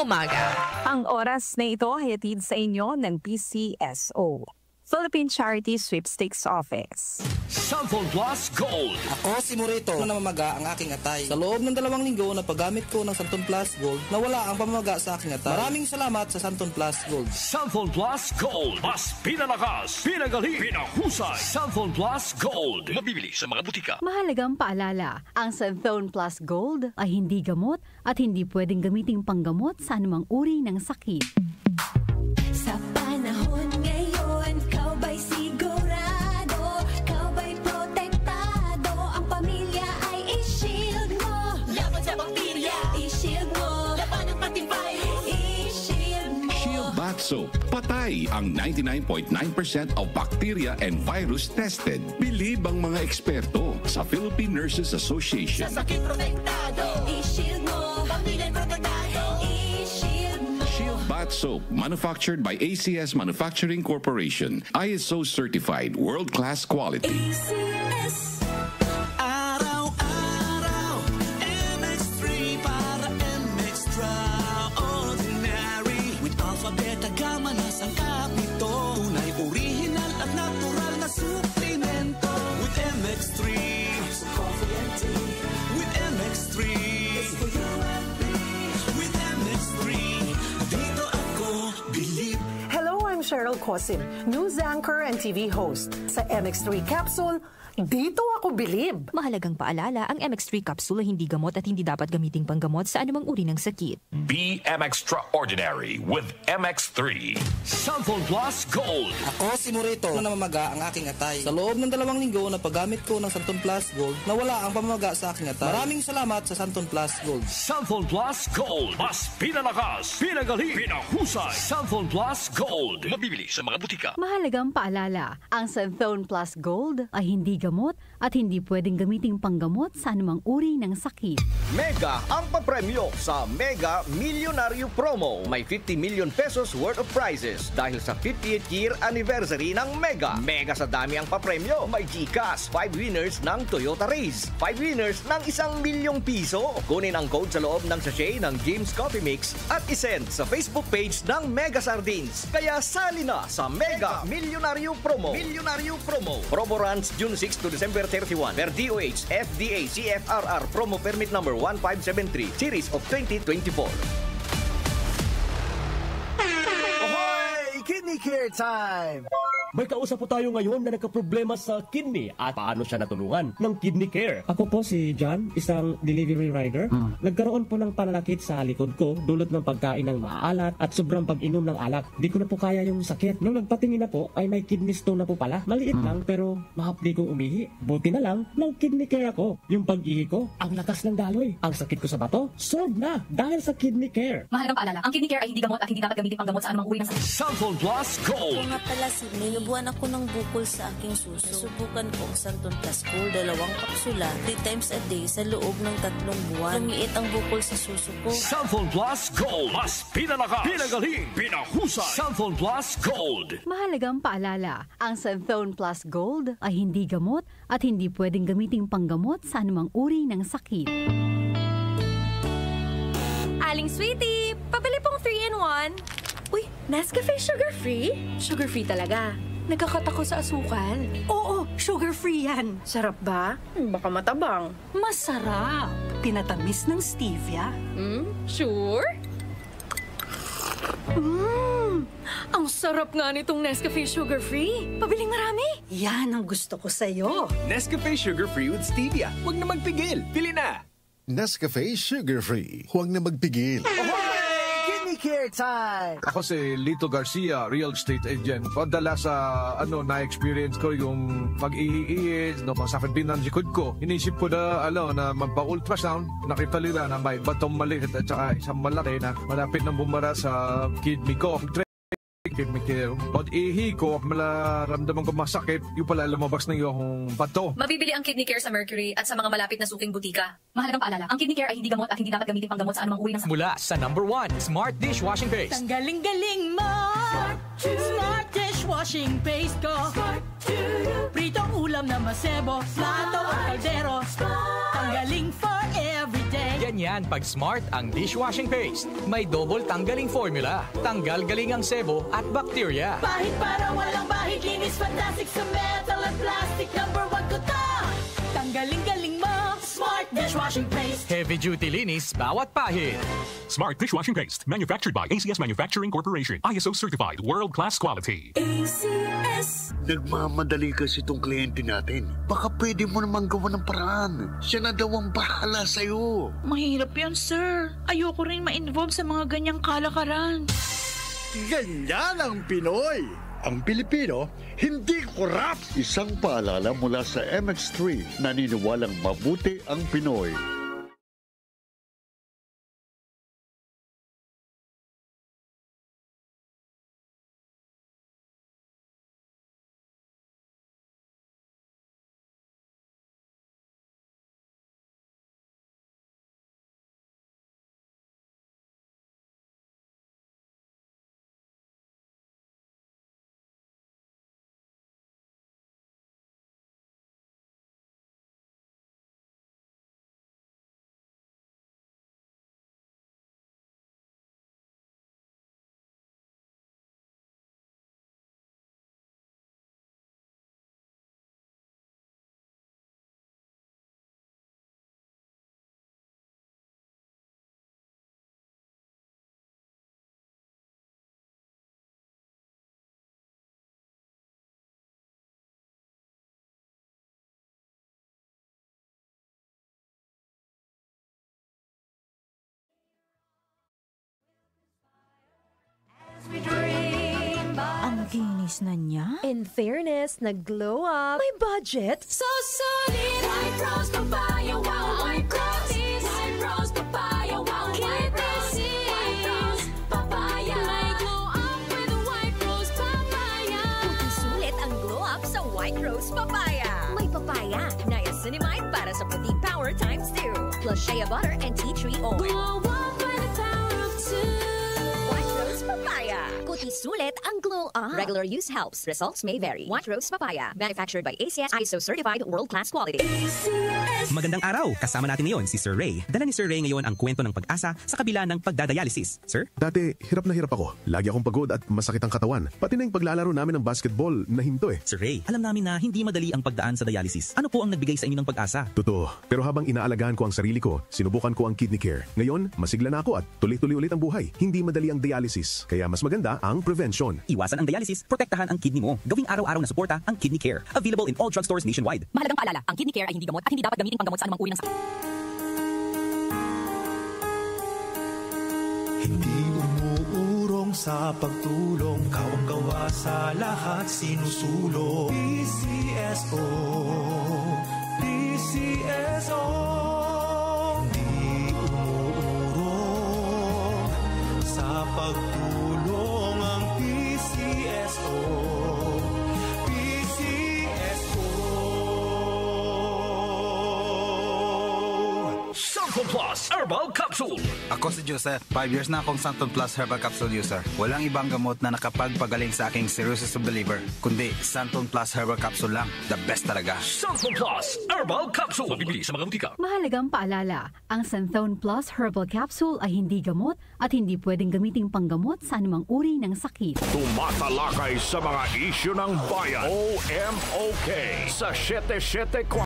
umaga. Ang oras na ito ay hatid sa inyo ng PCSO, Philippine Charity Sweepstakes Office. Samphon Plus Gold. Ako si Morito na namamaga ang aking atay. Sa loob ng 2 linggo na paggamit ko ng Samphon Plus Gold, nawala ang pamamaga sa aking atay. Maraming salamat sa Samphon Plus Gold. Samphon Plus Gold. Mas pinalakas, pinagaling, pinahusay. Samphon Plus Gold. Mabibili sa mga butika. Mahalagang paalala, ang Samphon Plus Gold ay hindi gamot at hindi pwedeng gamiting panggamot sa anumang uri ng sakit. Sa panahon ngayon, kau ba'y sigurado? Kau ba'y protektado? Ang pamilya ay i-shield mo. Laban sa bakterya, i-shield mo. Laban ng antivirus, i-shield mo. Shield Bath Soap. Patay ang 99.9% of bacteria and virus tested. Believe ang mga eksperto sa Philippine Nurses Association. Sa sakit protektado, i-shield mo. Pamilya protektado, i-shield mo. Shield Bath Soap, manufactured by ACS Manufacturing Corporation. ISO certified, world-class quality. ACS. Araw-araw, MX3 para MX-Traordinary. With alpha, beta, gamma na sangkap nito. Tunay, original at natural na suplemento. With MX3, so coffee and tea. With MX3, it's for you and me. With MX3, dito ako believe. Hello, I'm Cheryl Cosim, news anchor and TV host. Sa MX3 Capsule, dito ako bilib. Mahalagang paalala, ang MX3 capsule ay hindi gamot at hindi dapat gamiting panggamot sa anumang uri ng sakit. Be Extraordinary with MX3. Samphon Plus Gold. Ako si Morito na namamaga ang aking atay. Sa loob ng 2 linggo na paggamit ko ng Samphon Plus Gold, nawala ang pamamaga sa aking atay. Maraming salamat sa Samphon Plus Gold. Samphon Plus Gold. Mas pinalakas, pinagaling, pinahusay. Samphon Plus Gold. Mabibili sa mga butika. Mahalagang paalala, ang Samphon Plus Gold ay hindi gamot at hindi pwedeng gamiting panggamot sa anumang uri ng sakit. Mega ang papremyo sa Mega Millionario Promo. May 50 million pesos worth of prizes dahil sa 58th year anniversary ng Mega. Mega sa dami ang papremyo. May GCash, 5 winners ng Toyota Race, 5 winners ng 1 milyong piso. Kunin ang code sa loob ng sachet ng James Coffee Mix at isend sa Facebook page ng Mega Sardines. Kaya sali na sa Mega Millionario Promo. Millionario Promo. Promo runs June 6 to December 31 per DOH FDA CFRR Promo Permit number 1573 Series of 2024. Ahoy! Kidney Care Time! May kausap po tayo ngayon na nagkaproblema sa kidney at paano siya natulungan ng Kidney Care. Ako po si John, isang delivery rider. Nagkaroon po ng pananakit sa likod ko dulot ng pagkain ng maalat at sobrang pag-inom ng alak. Di ko na po kaya yung sakit. Nung nagpatingin na po ay may kidney stone na po pala. Maliit lang pero mahapdi kong umihi. Buti na lang, nag-Kidney Care ako. Yung pag-ihi ko, ang lakas ng daloy. Ang sakit ko sa bato, solved na dahil sa Kidney Care. Mahalagang paalala, ang Kidney Care ay hindi gamot at hindi dapat gamitin panggamot sa anumang uri ng sakit. Samphon Plus Gold. Ako nga pala si Nilubuan ako ng bukol sa aking suso. Subukan ko ang Samphon Plus Gold, 2 kapsula, 3 times a day sa loob ng 3 buwan. Lumiit ang bukol sa suso ko. Samphon Plus Gold. Mas pinalakas, pinagaling, pinahusay. Samphon Plus Gold. Mahalagang paalala, ang Samphon Plus Gold ay hindi gamot at hindi pwedeng gamiting panggamot sa anumang uri ng sakit. Aling Sweetie, pabili pong 3-in-1. Uy, Nescafe sugar-free? Sugar-free talaga. Nagkakat ako sa asukal. Oo, sugar-free yan. Sarap ba? Baka matabang. Masarap. Tinatamis ng stevia. Sure? Ang sarap nga nitong Nescafe sugar-free. Pabiling marami. Yan ang gusto ko sa'yo. Nescafe sugar-free with stevia. Huwag na magpigil. Pili na. Nescafe sugar-free. Huwag na magpigil. Kidney Care Time! Ako si Lito Garcia, real estate agent. Padala sa na-experience ko yung pag-iiis, masakit din ang likod ko. Inisip ko na, na magpa-ultrasound. Nakita nila na may batong maliit at saka isang malaki na malapit na bumara sa kidney ko. Kidney Care. Pag-ihi ko, malaramdaman ko masakit, yung pala lumabas na yung bato. Mabibili ang Kidney Care sa Mercury at sa mga malapit na suking butika. Mahalagang paalala, ang Kidney Care ay hindi gamot at hindi dapat gamitin panggamot sa anumang uri ng sakit. Mula sa #1 Smart Dishwashing Paste. Ang galing-galing mo! Smart Dishwashing Paste ko! Pritong ulam na masebo, plato o kaldero. Ang galing for everyday. Ganyan pag Smart ang dishwashing paste. May double tanggaling formula. Tanggal galing ang sebo at bacteria. Bahid para walang bahid, linis fantastic sa metal at plastic. Number 1 ko to. Tanggaling-galing mo, Smart dishwashing paste. Heavy duty linis bawat pahid. Smart dishwashing paste, manufactured by ACS Manufacturing Corporation. ISO certified, world-class quality. ACS. Nagmamadali kasi itong kliyente natin. Baka pwede mo namang gawa ng paraan. Siya na daw ang bahala sa'yo. Mahirap yan, sir. Ayoko rin ma-involve sa mga ganyang kalakaran. Ganyan ang Pinoy. Ang Pilipino, hindi korap. Isang paalala mula sa MX3, naniniwalang mabuti ang Pinoy. Ang kinis na niya. In fairness, nag-glow up. May budget. So solid. White Rose Papaya, wow. White Rose. White Rose Papaya, wow. White Rose. White Rose Papaya. May glow up with a White Rose Papaya. Puting sulit ang glow up sa White Rose Papaya. May papaya, niacinamide para sa puting power times 2. Plus shea butter and tea tree oil. Glow up with the power of 2. White Rose Papaya. Kuti sulit ang glow up. Regular use helps. Results may vary. White Rose Papaya. Manufactured by ACS ISO certified world-class quality. Magandang araw! Kasama natin ngayon si Sir Ray. Dala ni Sir Ray ngayon ang kwento ng pag-asa sa kabila ng pagdadialysis. Sir? Dati, hirap na hirap ako. Lagi akong pagod at masakit ang katawan. Pati na yung paglalaro namin ng basketball na hinto eh. Sir Ray, alam namin na hindi madali ang pagdaan sa dialysis. Ano po ang nagbigay sa inyo ng pag-asa? Totoo. Pero habang inaalagaan ko ang sarili ko, sinubukan ko ang kidney care. Ngayon, masigla na ako at tuloy-tuloy ulit ang buhay. Hindi madali ang dialysis. Kaya mas maganda ang prevention. Iwasan ang dialysis, protektahan ang kidney mo. Gawing araw-araw na suporta ang Kidney Care. Available in all drugstores nationwide. Mahalagang paalala, ang kidney care ay hindi gamot at hindi dapat gamitin panggamot sa anumang uri ng sakit. Hindi umuurong sa pagtulong, kawang gawa sa lahat sinusulong. PCSO, PCSO. Hindi umuurong sa pagtulong ang PCSO. Santon Plus Herbal Capsule. Ako si Joseph. 5 years na akong Santon Plus Herbal Capsule user. Walang ibang gamot na nakapagpagaling sa aking cirrhosis of the liver, kundi Santon Plus Herbal Capsule lang. The best talaga. Santon Plus Herbal Capsule. Mabibili sa mga butika. Mahalagang paalala, ang Santon Plus Herbal Capsule ay hindi gamot at hindi pwedeng gamiting panggamot sa anumang uri ng sakit. Tumatalakay sa mga isyu ng bayan. OMOK sa 77